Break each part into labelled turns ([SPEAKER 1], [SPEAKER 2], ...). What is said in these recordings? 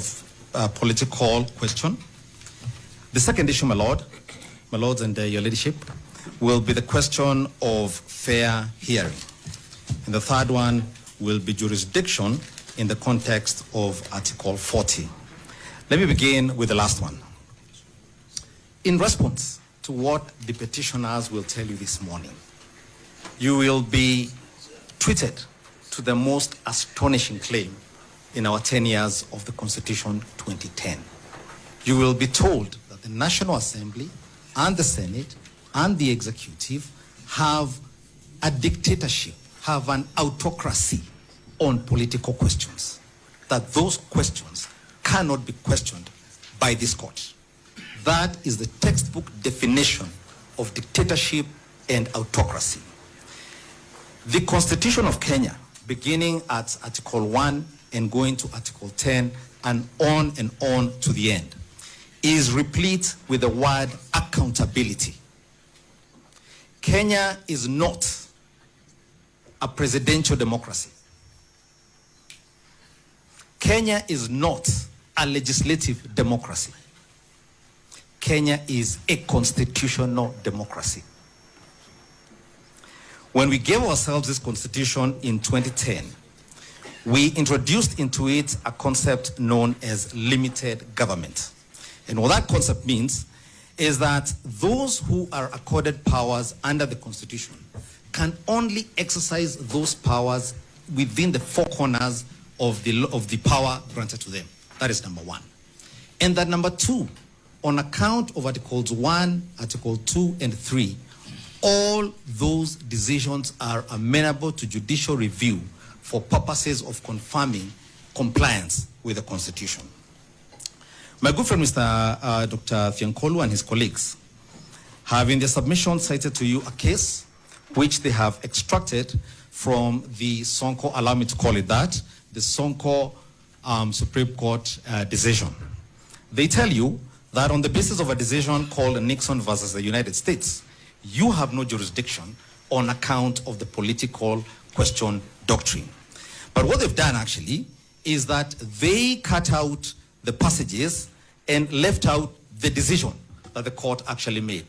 [SPEAKER 1] of political question. The second issue, my lords and your leadership, will be the question of fair hearing. And the third one will be jurisdiction in the context of Article 40. Let me begin with the last one. In response to what the petitioners will tell you this morning, you will be treated to the most astonishing claim in our 10 years of the Constitution 2010. You will be told that the National Assembly and the Senate and the Executive have a dictatorship, have an autocracy on political questions, that those questions cannot be questioned by this court. That is the textbook definition of dictatorship and autocracy. The Constitution of Kenya, beginning at Article 1 and going to Article 10 and on to the end, is replete with the word accountability. Kenya is not a presidential democracy. Kenya is not a legislative democracy. Kenya is a constitutional democracy. When we gave ourselves this constitution in 2010, we introduced into it a concept known as limited government. And what that concept means is that those who are accorded powers under the Constitution can only exercise those powers within the four corners of the power granted to them. That is number one. And that number two, on account of Articles 1, Article 2, and 3, all those decisions are amenable to judicial review for purposes of confirming compliance with the Constitution. My good friend, Mr. Dr. Thiankolu and his colleagues have in their submission cited to you a case which they have extracted from the Sonko, allow me to call it that, the Sonko Supreme Court decision. They tell you that on the basis of a decision called Nixon versus the United States, you have no jurisdiction on account of the political question doctrine. But what they've done actually is that they cut out the passages and left out the decision that the court actually made.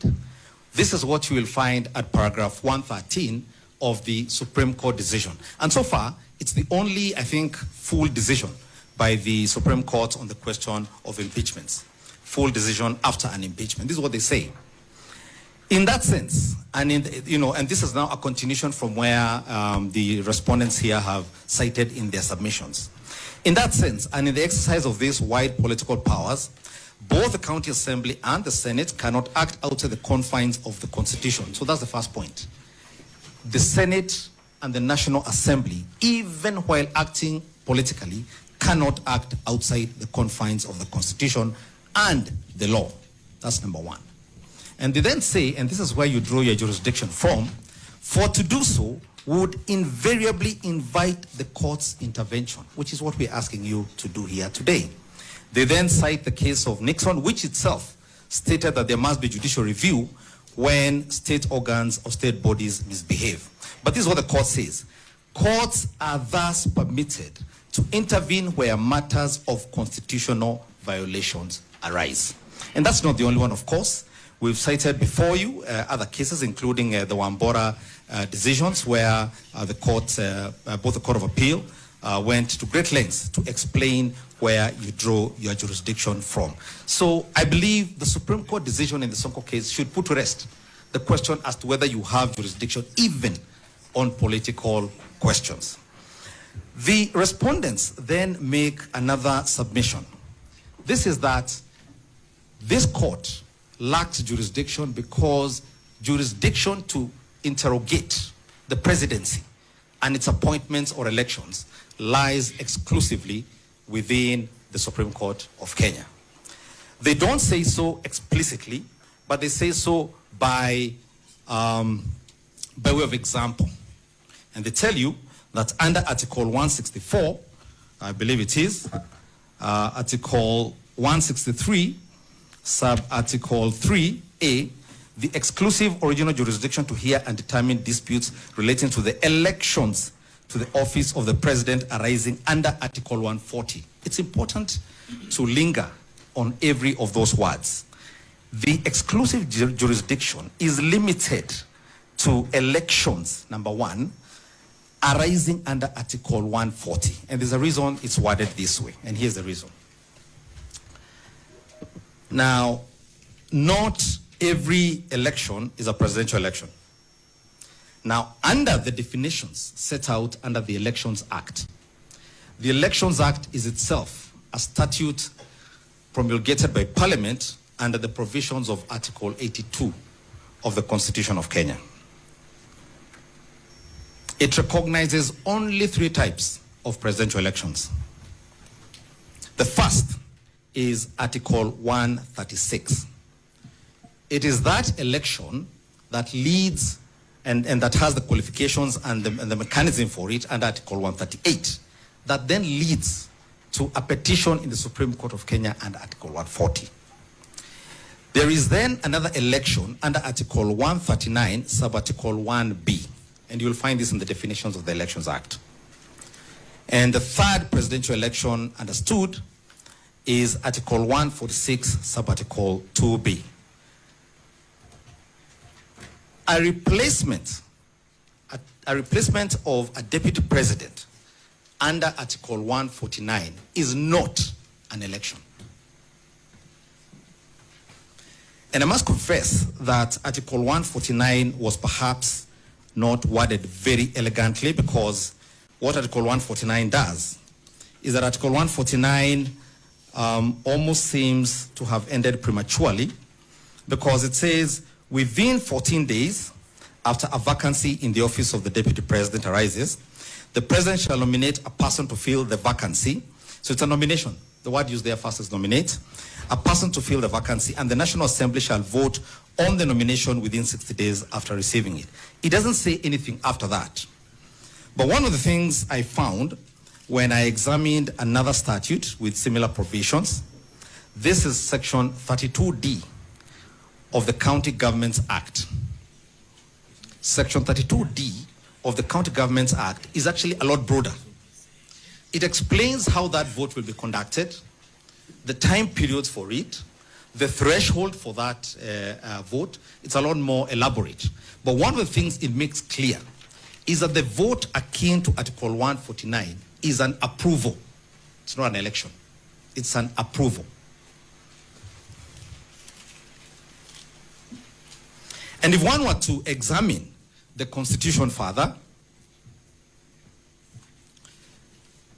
[SPEAKER 1] This is what you will find at paragraph 113 of the Supreme Court decision. And so far, it's the only, I think, full decision by the Supreme Court on the question of impeachments. Full decision after an impeachment. This is what they say. In that sense, and and this is now a continuation from where the respondents here have cited in their submissions. In that sense, and in the exercise of these wide political powers, both the County Assembly and the Senate cannot act outside the confines of the Constitution. So that's the first point. The Senate and the National Assembly, even while acting politically, cannot act outside the confines of the Constitution and the law. That's number one. And they then say, and this is where you draw your jurisdiction from, for to do so would invariably invite the court's intervention, which is what we're asking you to do here today. They then cite the case of Nixon, which itself stated that there must be judicial review when state organs or state bodies misbehave. But this is what the court says. Courts are thus permitted to intervene where matters of constitutional violations arise. And that's not the only one, of course. We've cited before you other cases, including the Wambora decisions, where the court, both the Court of Appeal, went to great lengths to explain where you draw your jurisdiction from. So I believe the Supreme Court decision in the Sonko case should put to rest the question as to whether you have jurisdiction even on political questions. The respondents then make another submission. This is that this court lacks jurisdiction because jurisdiction to interrogate the presidency and its appointments or elections lies exclusively within the Supreme Court of Kenya. They don't say so explicitly, but they say so by way of example. And they tell you that under Article 164, I believe it is, Article 163, Sub-Article 3A, the exclusive original jurisdiction to hear and determine disputes relating to the elections to the office of the president arising under Article 140. It's important to linger on every of those words. The exclusive jurisdiction is limited to elections, number one, arising under Article 140. And there's a reason it's worded this way, and here's the reason. Now, not every election is a presidential election. Now, under the definitions set out under the Elections Act, the Elections Act is itself a statute promulgated by Parliament under the provisions of Article 82 of the Constitution of Kenya. It recognizes only 3 types of presidential elections. The first is Article 136. It is that election that leads and that has the qualifications and the mechanism for it under Article 138 that then leads to a petition in the Supreme Court of Kenya under Article 140. There is then another election under Article 139, sub-Article 1B, and you'll find this in the definitions of the Elections Act. And the third presidential election understood is Article 146, sub-Article 2B. A replacement of a deputy president under Article 149 is not an election. And I must confess that Article 149 was perhaps not worded very elegantly, because what Article 149 does is that Article 149 almost seems to have ended prematurely, because it says within 14 days after a vacancy in the office of the deputy president arises, the president shall nominate a person to fill the vacancy. So it's a nomination. The word used there first is nominate. A person to fill the vacancy, and the National Assembly shall vote on the nomination within 60 days after receiving it. It doesn't say anything after that. But one of the things I found when I examined another statute with similar provisions, this is Section 32D of the County Governments Act. Section 32D of the County Governments Act is actually a lot broader. It explains how that vote will be conducted, the time periods for it, the threshold for that vote. It's a lot more elaborate. But one of the things it makes clear is that the vote akin to Article 149 is an approval. It's not an election. It's an approval. And if one were to examine the Constitution further,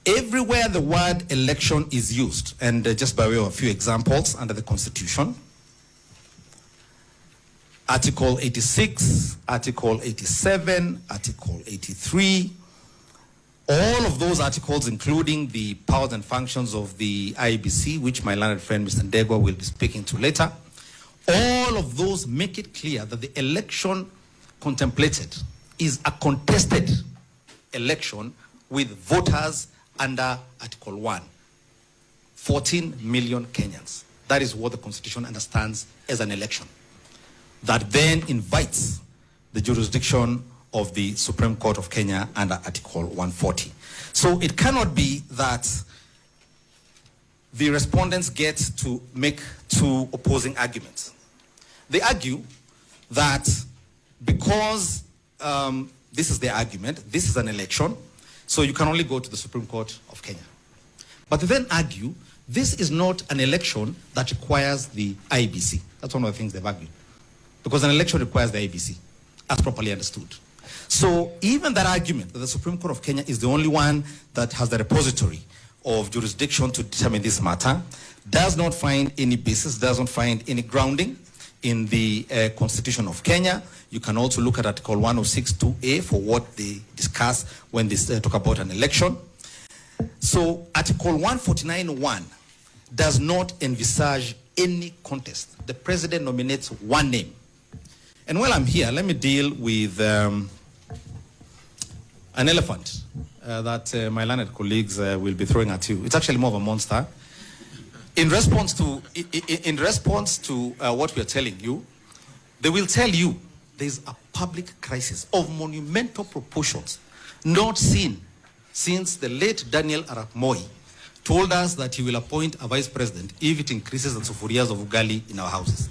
[SPEAKER 1] everywhere the word election is used, and just by way of a few examples under the Constitution, Article 86, Article 87, Article 83, all of those articles, including the powers and functions of the IEBC, which my learned friend Mr. Ndegwa will be speaking to later, all of those make it clear that the election contemplated is a contested election with voters under Article 1. 14 million Kenyans. That is what the Constitution understands as an election. That then invites the jurisdiction of the Supreme Court of Kenya under Article 140. So it cannot be that the respondents get to make 2 opposing arguments. They argue that because this is their argument, this is an election, so you can only go to the Supreme Court of Kenya. But they then argue this is not an election that requires the IEBC. That's one of the things they've argued. Because an election requires the IEBC, as properly understood. So even that argument that the Supreme Court of Kenya is the only one that has the repository of jurisdiction to determine this matter does not find any basis, does not find any grounding in the Constitution of Kenya. You can also look at Article 106(2)(a) for what they discuss when they talk about an election. So Article 149(1) does not envisage any contest. The president nominates one name. And while I'm here, let me deal with an elephant that my learned colleagues will be throwing at you. It's actually more of a monster. In response to what we are telling you, they will tell you there's a public crisis of monumental proportions, not seen since the late Daniel Arap Moi told us that he will appoint a vice president if it increases the sufurias of ugali in our houses.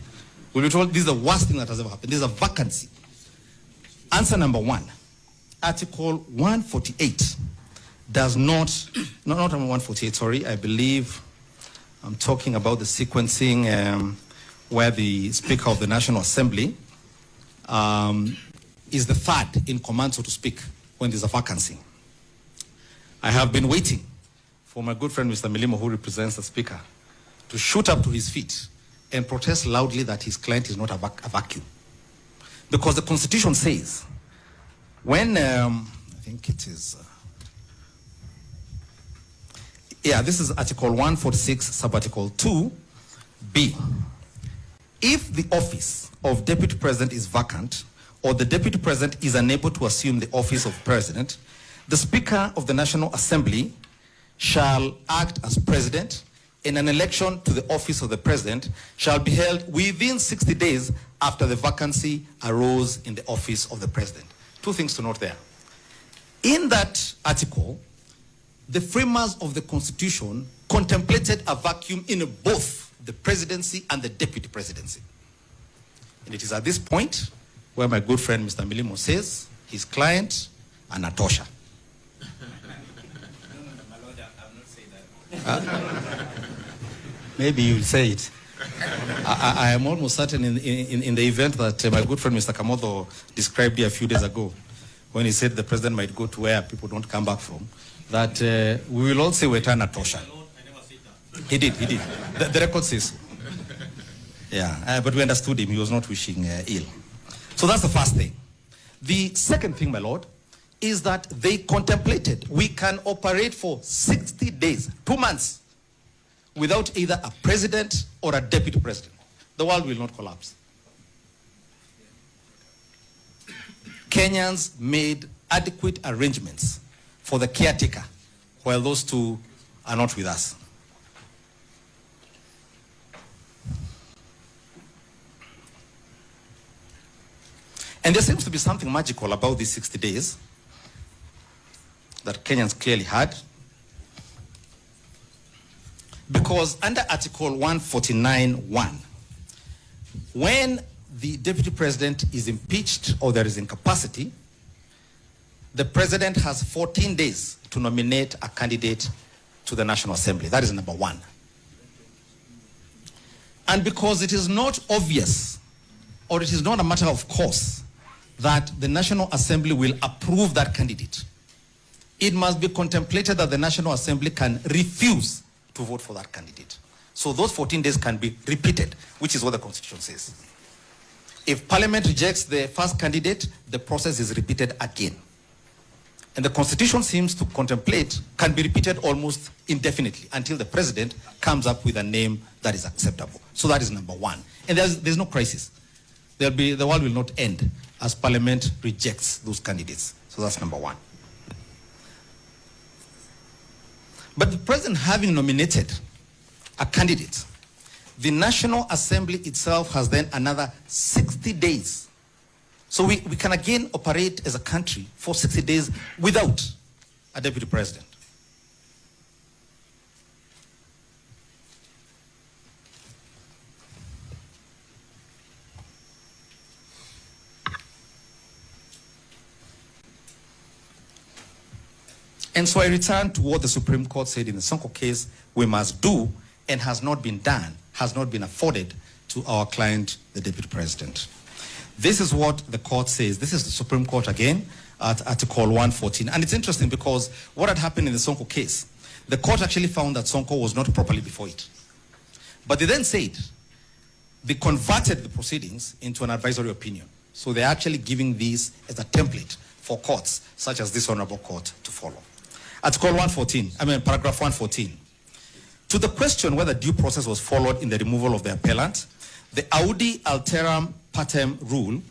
[SPEAKER 1] We were told this is the worst thing that has ever happened. This is a vacancy. Answer number one, Article 148 does not number 148, sorry, I believe I'm talking about the sequencing where the Speaker of the National Assembly is the third in command, so to speak, when there's a vacancy. I have been waiting for my good friend Mr. Milimo, who represents the Speaker, to shoot up to his feet and protest loudly that his client is not a vacuum. Because the Constitution says, when, I think it is, this is Article 146, Subarticle 2B. If the office of Deputy President is vacant, or the Deputy President is unable to assume the office of President, the Speaker of the National Assembly shall act as President, and an election to the office of the President shall be held within 60 days after the vacancy arose in the office of the President. Two things to note there. In that article, the framers of the Constitution contemplated a vacuum in both the presidency and the deputy presidency. And it is at this point where my good friend Mr. Milimo says his client, Anatosha. Maybe you'll say it. I am almost certain in the event that my good friend Mr. Kamoto described here a few days ago, when he said the president might go to where people don't come back from, that we will all say Wetana Tosha. He did. The record says so. Yeah, but we understood him. He was not wishing ill. So that's the first thing. The second thing, my lord, is that they contemplated we can operate for 60 days, 2 months, without either a president or a deputy president. The world will not collapse. Kenyans made adequate arrangements for the caretaker, while those two are not with us. And there seems to be something magical about these 60 days that Kenyans clearly had. Because under Article 149(1), when the deputy president is impeached or there is incapacity, the president has 14 days to nominate a candidate to the National Assembly. That is number one. And because it is not obvious, or it is not a matter of course, that the National Assembly will approve that candidate, it must be contemplated that the National Assembly can refuse to vote for that candidate. So those 14 days can be repeated, which is what the Constitution says. If Parliament rejects the first candidate, the process is repeated again. And the Constitution seems to contemplate can be repeated almost indefinitely until the President comes up with a name that is acceptable. So that is number one. And there's no crisis. The world will not end as Parliament rejects those candidates. So that's number one. But the President having nominated a candidate, the National Assembly itself has then another 60 days. So we can again operate as a country for 60 days without a deputy president. And so I return to what the Supreme Court said in the Sonko case we must do, and has not been done, has not been afforded to our client, the deputy president. This is what the court says. This is the Supreme Court again at Article 114. And it's interesting because what had happened in the Sonko case, the court actually found that Sonko was not properly before it. But they then said they converted the proceedings into an advisory opinion. So they're actually giving this as a template for courts such as this honorable court to follow. Article 114, paragraph 114. To the question whether due process was followed in the removal of the appellant, the Audi Alteram Partem rule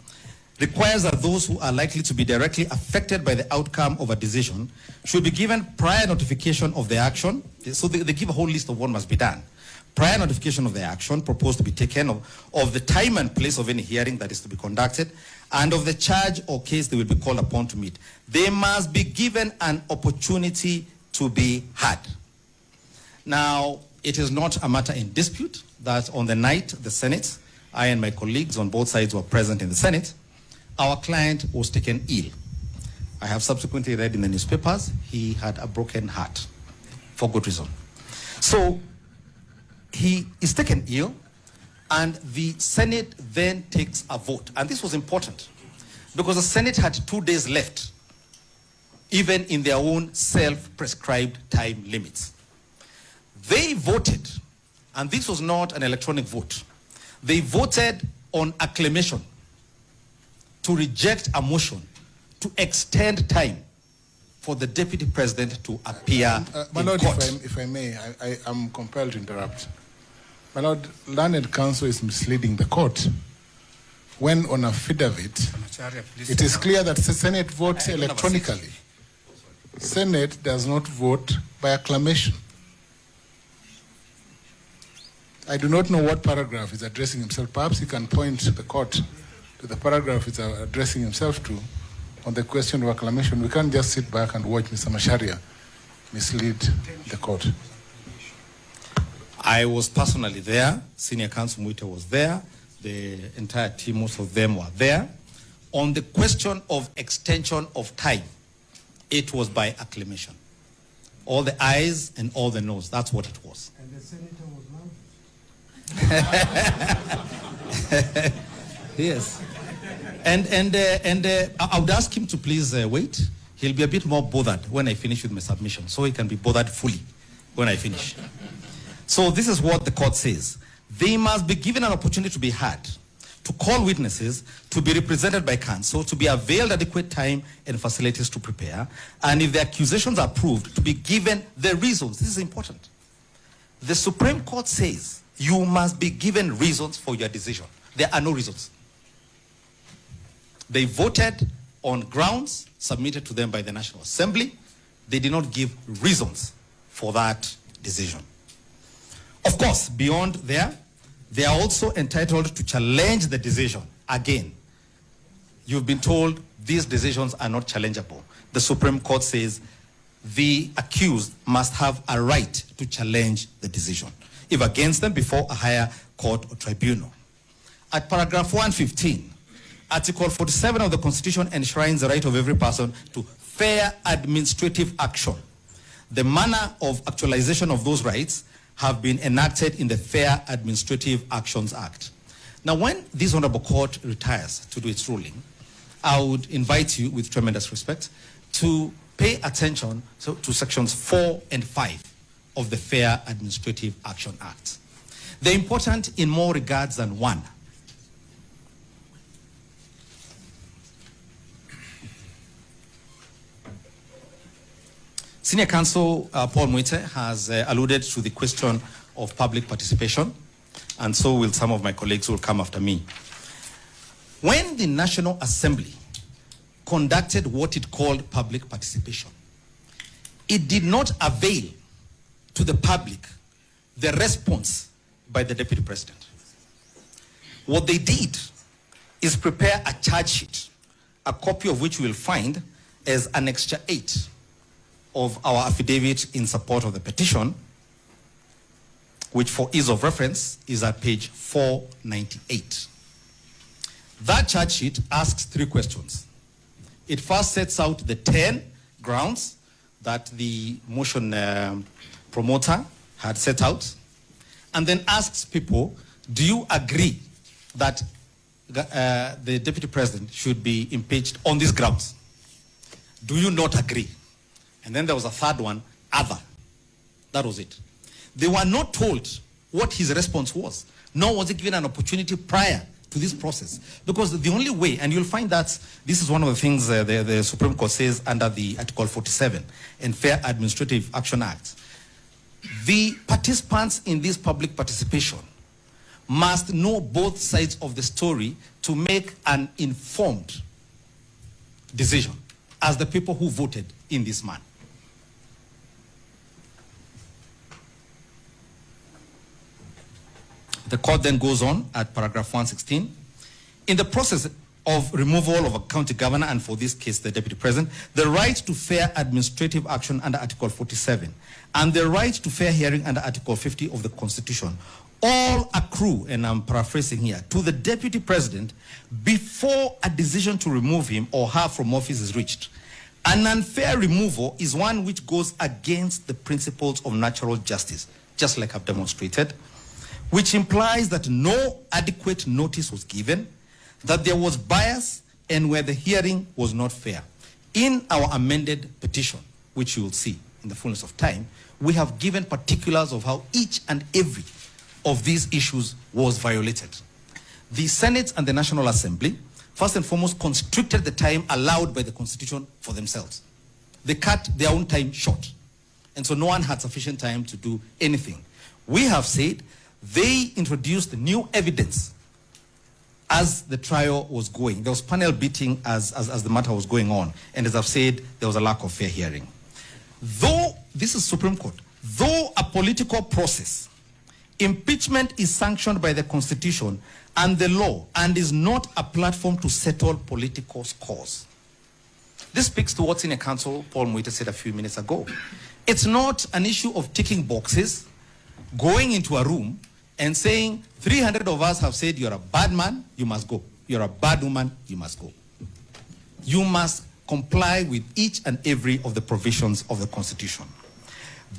[SPEAKER 1] requires that those who are likely to be directly affected by the outcome of a decision should be given prior notification of the action. So they give a whole list of what must be done. prior notification of the action proposed to be taken, of the time and place of any hearing that is to be conducted, and of the charge or case they will be called upon to meet. They must be given an opportunity to be heard. Now, it is not a matter in dispute that on the night the Senate, I and my colleagues on both sides were present in the Senate, our client was taken ill. I have subsequently read in the newspapers he had a broken heart for good reason. So he is taken ill, and the Senate then takes a vote. And this was important because the Senate had 2 days left, even in their own self-prescribed time limits. They voted, and this was not an electronic vote. They voted on acclamation to reject a motion to extend time for the deputy president to appear
[SPEAKER 2] My
[SPEAKER 1] in
[SPEAKER 2] Lord,
[SPEAKER 1] court.
[SPEAKER 2] if I may, I am compelled to interrupt. My Lord, learned counsel is misleading the court. When on affidavit, it is clear that the Senate votes electronically. Senate does not vote by acclamation. I do not know what paragraph he's addressing himself. Perhaps he can point the court to the paragraph he's addressing himself to on the question of acclamation. We can't just sit back and watch Mr. Macharia mislead the court.
[SPEAKER 1] I was personally there. Senior Counsel Mwite was there. The entire team, most of them were there. On the question of extension of time, it was by acclamation. All the ayes and all the noes, that's what it was.
[SPEAKER 3] And the senator was not.
[SPEAKER 1] Yes. And I would ask him to please wait. He'll be a bit more bothered when I finish with my submission, so he can be bothered fully when I finish. So this is what the court says. They must be given an opportunity to be heard, to call witnesses, to be represented by counsel, to be availed adequate time and facilities to prepare, and if the accusations are proved, to be given the reasons. This is important. The Supreme Court says you must be given reasons for your decision. There are no reasons. They voted on grounds submitted to them by the National Assembly. They did not give reasons for that decision. Of course, beyond there, they are also entitled to challenge the decision. Again, you've been told these decisions are not challengeable. The Supreme Court says the accused must have a right to challenge the decision, if against them, before a higher court or tribunal. At paragraph 115, Article 47 of the Constitution enshrines the right of every person to fair administrative action. The manner of actualization of those rights have been enacted in the Fair Administrative Actions Act. Now, when this Honorable Court retires to do its ruling, I would invite you, with tremendous respect, to pay attention to sections 4 and 5 of the Fair Administrative Action Act. They're important in more regards than one. Senior Counsel Paul Mwite has alluded to the question of public participation, and so will some of my colleagues who will come after me. When the National Assembly conducted what it called public participation, it did not avail to the public the response by the Deputy President. What they did is prepare a charge sheet, a copy of which you will find as Annexure 8 of our affidavit in support of the petition, which for ease of reference is at page 498. That charge sheet asks 3 questions. It first sets out the 10 grounds that the motion promoter had set out, and then asks people, do you agree that the Deputy President should be impeached on these grounds? Do you not agree? And then there was a third one, other. That was it. They were not told what his response was, nor was he given an opportunity prior to this process. Because the only way, and you'll find that this is one of the things the Supreme Court says under the Article 47 and Fair Administrative Action Act, the participants in this public participation must know both sides of the story to make an informed decision as the people who voted in this manner. The court then goes on at paragraph 116. In the process of removal of a county governor, and for this case the deputy president, the right to fair administrative action under Article 47 and the right to fair hearing under Article 50 of the Constitution all accrue, and I'm paraphrasing here, to the deputy president before a decision to remove him or her from office is reached. An unfair removal is one which goes against the principles of natural justice, just like I've demonstrated, which implies that no adequate notice was given, that there was bias, and where the hearing was not fair. In our amended petition, which you will see in the fullness of time, we have given particulars of how each and every of these issues was violated. The Senate and the National Assembly, first and foremost, constricted the time allowed by the Constitution for themselves. They cut their own time short. And so no one had sufficient time to do anything. We have said they introduced new evidence as the trial was going. There was panel beating as the matter was going on. And as I've said, there was a lack of fair hearing. Though, this is Supreme Court, though a political process, impeachment is sanctioned by the Constitution and the law and is not a platform to settle political scores. This speaks to what Senior Counsel Paul Muite said a few minutes ago. It's not an issue of ticking boxes, going into a room and saying 300 of us have said you're a bad man, you must go. You're a bad woman, you must go. You must comply with each and every of the provisions of the Constitution.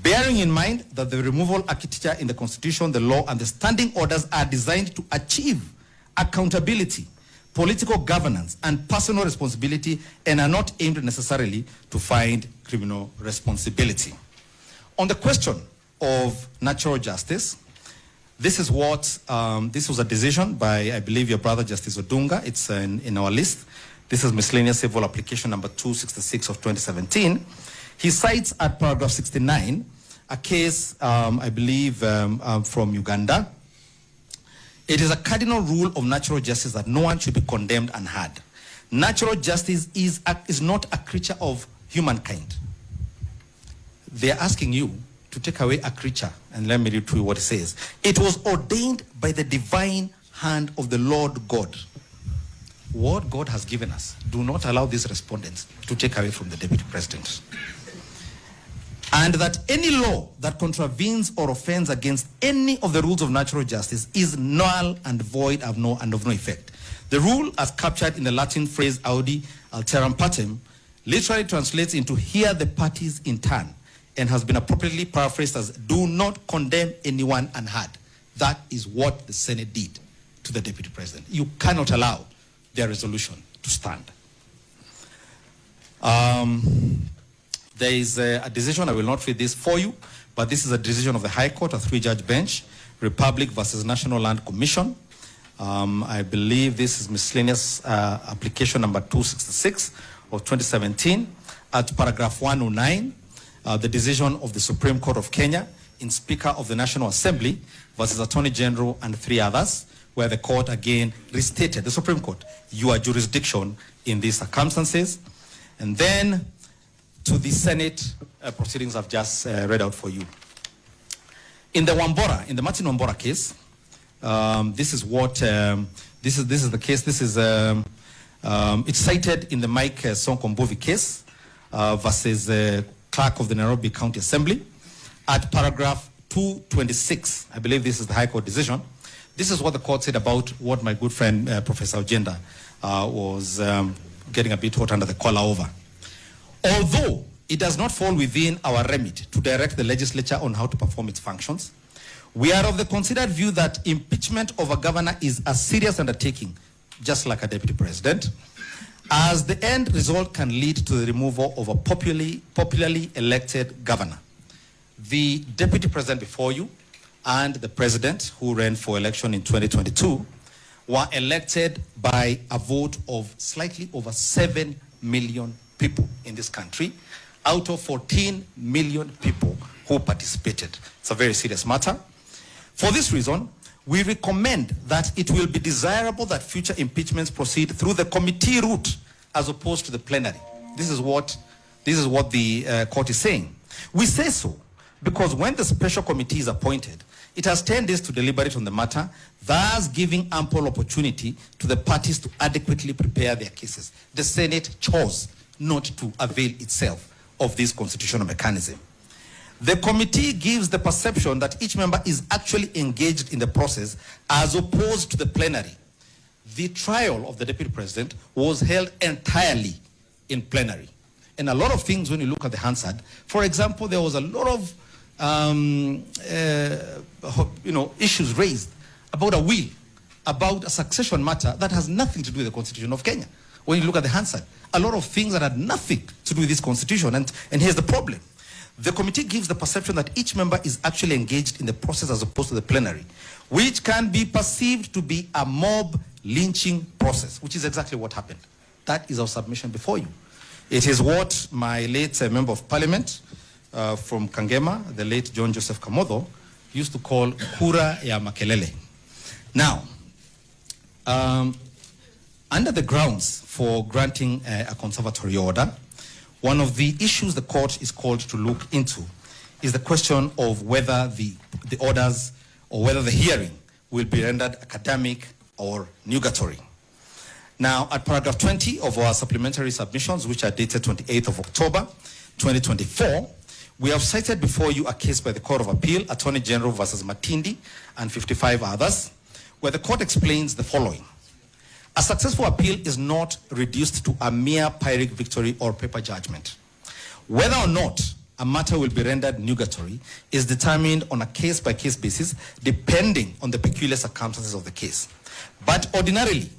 [SPEAKER 1] Bearing in mind that the removal architecture in the Constitution, the law, and the standing orders are designed to achieve accountability, political governance, and personal responsibility, and are not aimed necessarily to find criminal responsibility. On the question of natural justice, this is what, this was a decision by, I believe, your brother Justice Odunga. It's in our list. This is miscellaneous civil application number 266 of 2017. He cites at paragraph 69 a case, I believe, from Uganda. It is a cardinal rule of natural justice that no one should be condemned unheard. Natural justice is not a creature of humankind. They're asking you to take away a creature, and let me read to you what it says. It was ordained by the divine hand of the Lord God. What God has given us, do not allow these respondents to take away from the deputy president. And that any law that contravenes or offends against any of the rules of natural justice is null and void and of no effect. The rule, as captured in the Latin phrase audi alteram partem, literally translates into hear the parties in turn, and has been appropriately paraphrased as do not condemn anyone unheard. That is what the Senate did to the deputy president. You cannot allow their resolution to stand. There is a decision, I will not read this for you, but this is a decision of the High Court, a 3-judge bench, Republic versus National Land Commission. I believe this is miscellaneous application number 266 of 2017. At paragraph 109, the decision of the Supreme Court of Kenya in Speaker of the National Assembly versus Attorney General and 3 others, where the court again restated, the Supreme Court, your jurisdiction in these circumstances. And then to the Senate proceedings I've just read out for you. In the Wambora, in the Martin Wambora case, this is what, this is the case, this is, it's cited in the Mike Sonko Mbuvi case versus Clerk of the Nairobi County Assembly. At paragraph 226, I believe this is the High Court decision, this is what the court said about what my good friend Professor Ojenda was getting a bit hot under the collar over. Although it does not fall within our remit to direct the legislature on how to perform its functions, we are of the considered view that impeachment of a governor is a serious undertaking, just like a deputy president, as the end result can lead to the removal of a popularly elected governor. The deputy president before you and the president who ran for election in 2022 were elected by a vote of slightly over 7 million people in this country, out of 14 million people who participated. It's a very serious matter. For this reason, we recommend that it will be desirable that future impeachments proceed through the committee route as opposed to the plenary. This is what the court is saying. We say so because when the special committee is appointed, It has 10 days to deliberate on the matter, thus giving ample opportunity to the parties to adequately prepare their cases. The Senate chose not to avail itself of this constitutional mechanism. The committee gives the perception that each member is actually engaged in the process as opposed to the plenary. The trial of the deputy president was held entirely in plenary. And a lot of things, when you look at the Hansard, for example, there was a lot of issues raised about a will, about a succession matter that has nothing to do with the Constitution of Kenya. When you look at the Hansard, a lot of things that had nothing to do with this Constitution, and here's the problem. The committee gives the perception that each member is actually engaged in the process as opposed to the plenary, which can be perceived to be a mob lynching process, which is exactly what happened. That is our submission before you. It is what my late member of parliament from Kangema, the late John Joseph Kamotho, used to call kura ya makelele. Now, under the grounds for granting a conservatory order, one of the issues the court is called to look into is the question of whether the orders or whether the hearing will be rendered academic or nugatory. Now, at paragraph 20 of our supplementary submissions, which are dated 28th of October, 2024, we have cited before you a case by the Court of Appeal, Attorney General versus Matindi, and 55 others, where the court explains the following. A successful appeal is not reduced to a mere Pyrrhic victory or paper judgment. Whether or not a matter will be rendered nugatory is determined on a case-by-case basis, depending on the peculiar circumstances of the case. But ordinarily,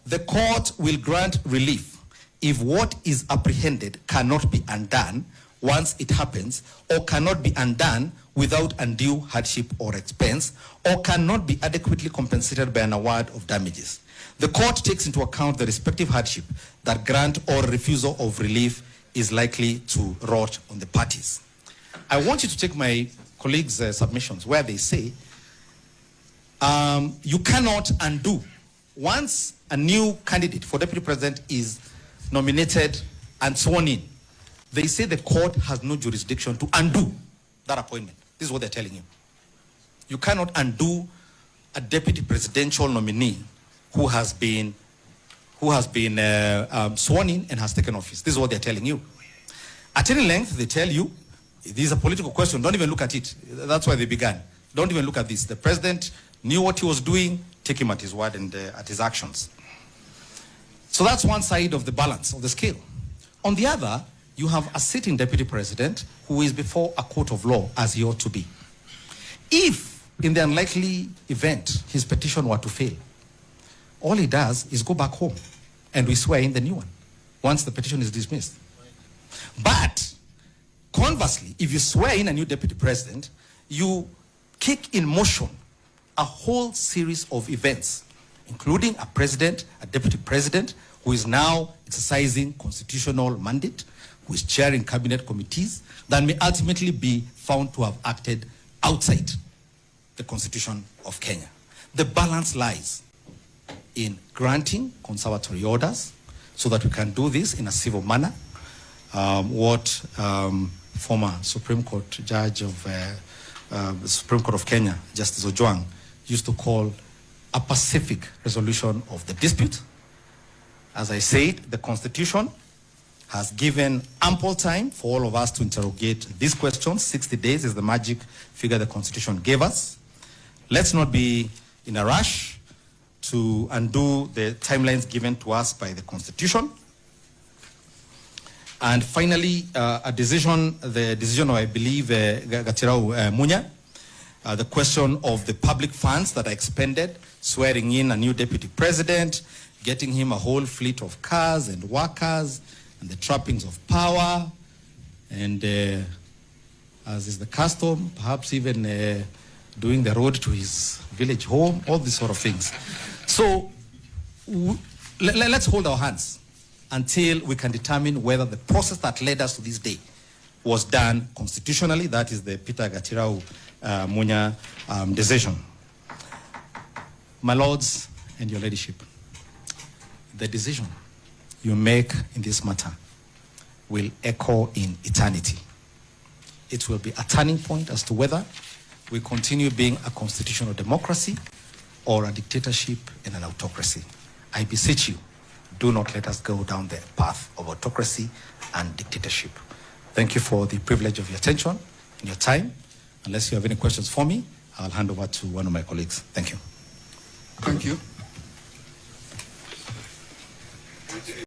[SPEAKER 1] the court will grant relief if what is apprehended cannot be undone once it happens, or cannot be undone without undue hardship or expense, or cannot be adequately compensated by an award of damages. The court takes into account the respective hardship that grant or refusal of relief is likely to wrought on the parties. I want you to take my colleagues' submissions where they say you cannot undo. Once a new candidate for deputy president is nominated and sworn in, they say the court has no jurisdiction to undo that appointment. This is what they're telling you. You cannot undo a deputy presidential nominee who has been sworn in and has taken office. This is what they're telling you. At any length, they tell you, this is a political question, don't even look at it. That's why they began. Don't even look at this. The president knew what he was doing, take him at his word and at his actions. So that's one side of the balance of the scale. On the other, you have a sitting deputy president who is before a court of law as he ought to be. If, in the unlikely event, his petition were to fail, all he does is go back home and we swear in the new one once the petition is dismissed. But conversely, if you swear in a new deputy president, you kick in motion a whole series of events, including a president, a deputy president, who is now exercising constitutional mandate, who is chairing cabinet committees, that may ultimately be found to have acted outside the Constitution of Kenya. The balance lies in granting conservatory orders so that we can do this in a civil manner. What former Supreme Court judge of the Supreme Court of Kenya, Justice Ojwang, used to call a pacific resolution of the dispute. As I said, the Constitution has given ample time for all of us to interrogate these questions. 60 days is the magic figure the Constitution gave us. Let's not be in a rush to undo the timelines given to us by the Constitution. And finally, the decision of, I believe, Gachagua Mungai, the question of the public funds that are expended, swearing in a new deputy president, getting him a whole fleet of cars and workers, and the trappings of power, and as is the custom, perhaps even doing the road to his village home, all these sort of things. So let's hold our hands until we can determine whether the process that led us to this day was done constitutionally. That is the Peter Gachagua Mungai decision. My lords and your ladyship, the decision you make in this matter will echo in eternity. It will be a turning point as to whether we continue being a constitutional democracy or a dictatorship and an autocracy. I beseech you, do not let us go down the path of autocracy and dictatorship. Thank you for the privilege of your attention and your time. Unless you have any questions for me, I'll hand over to one of my colleagues. Thank you.
[SPEAKER 3] Thank you.